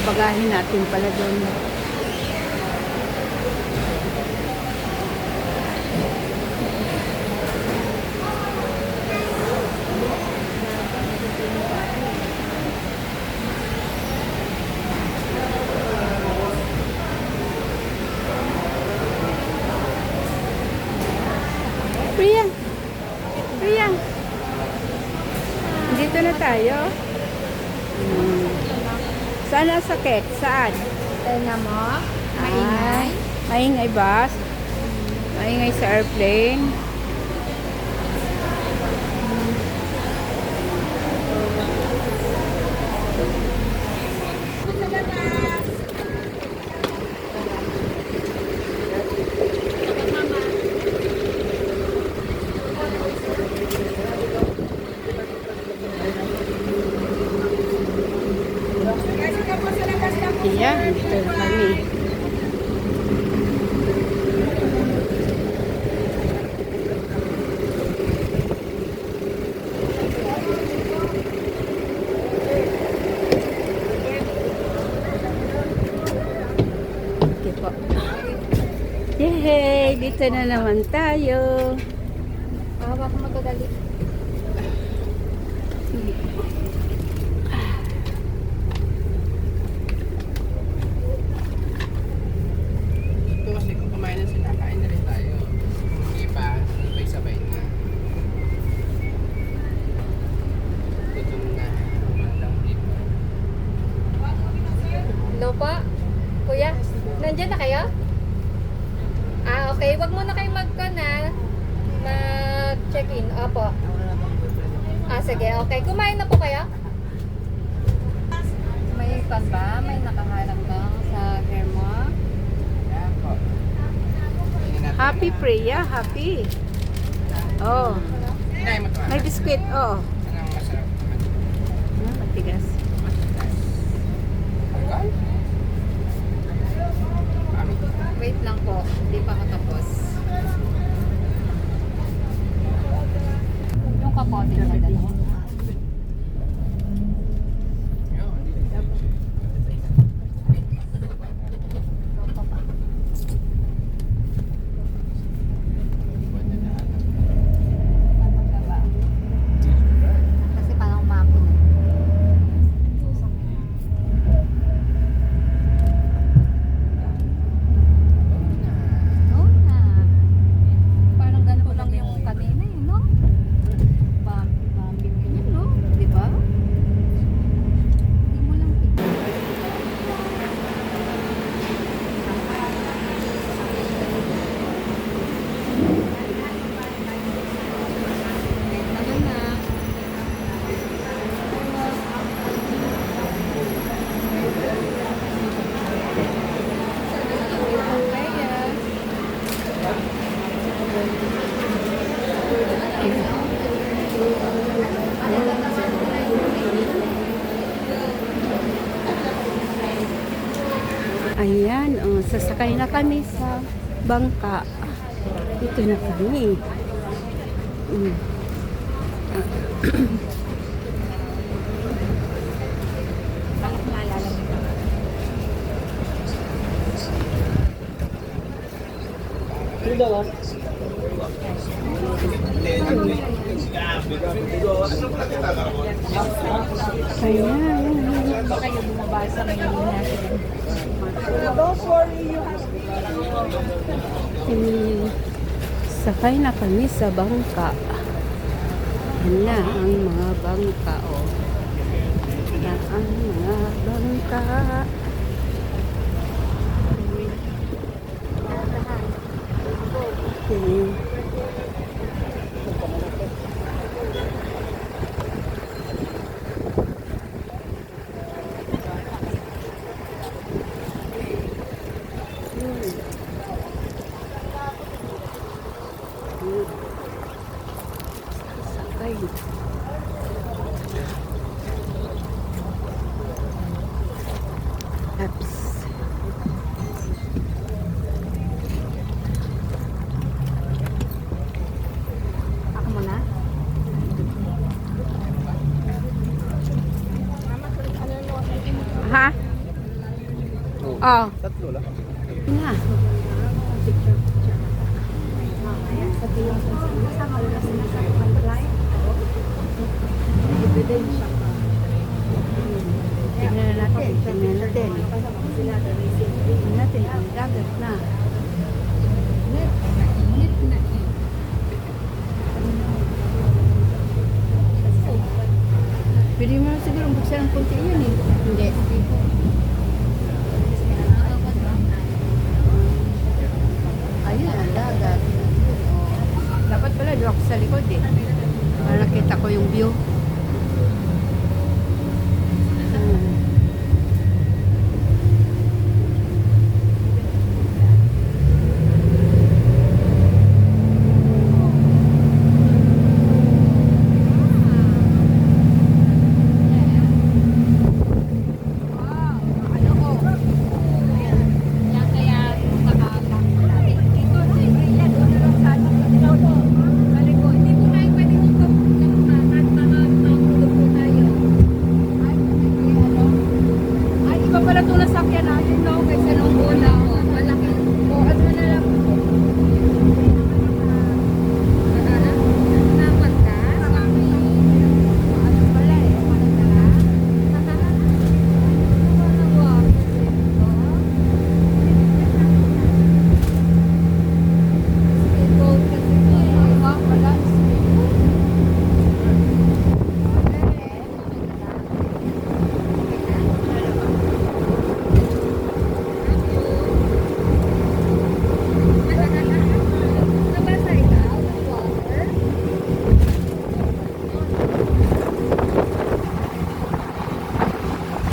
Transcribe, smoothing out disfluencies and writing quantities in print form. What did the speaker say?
bagahin natin pala doon. Priya! Priya! Dito na tayo. Saan ang sakit? Saan? Tenga mo? Maingay? Maingay ba? Maingay sa airplane. Iya, dito kami. Okay po. Yay! Dito na naman tayo. Hawak mo to dali. Kasi kung kumain na sila, kain na rin tayo. Hindi pa, sabay-sabay na. Gutom na. Hello po? Kuya, nandyan na kayo? Ah, okay. Wag muna kayo mag-check-in. Opo. Ah, sige. Okay. Kumain na po kayo? May pan ba? May nakaharang ba sa hair mo? Yan po. Happy Priya, happy. Oh, Kinain mo ito. may biskwit. Oh. Anong masarap naman? Matigas. Alcohol? Wait lang po. Hindi pa ako tapos. Yung kapote na dalawa. Kasi parang umapon. Oo na. Parang ganito lang yung kanina yun, no? Bambing yun, no? Di ba? Hindi mo lang tignan. Naman na. Ayan, oh, sasakay na kami sa bangka. Dito na kami. Mm. Bakit naalala mo ito? Ayan. Kayo bumaba sa Maynila. Sakay na kami sa bangka. Yan na ang mga bangka. Oh. Yan ang mga bangka. Okay. Sakay. Apps. Ako muna. Ha? Oh, Tatlo lang. na. Tingnan natin. Tingnan natin. Tingnan natin ang dagat na. Pwede mo na siguro buksan ng konti yun eh. Hindi. Ayun ang dagat. Oh. Dapat pala doon ako sa likod eh. Para nakita ko yung view.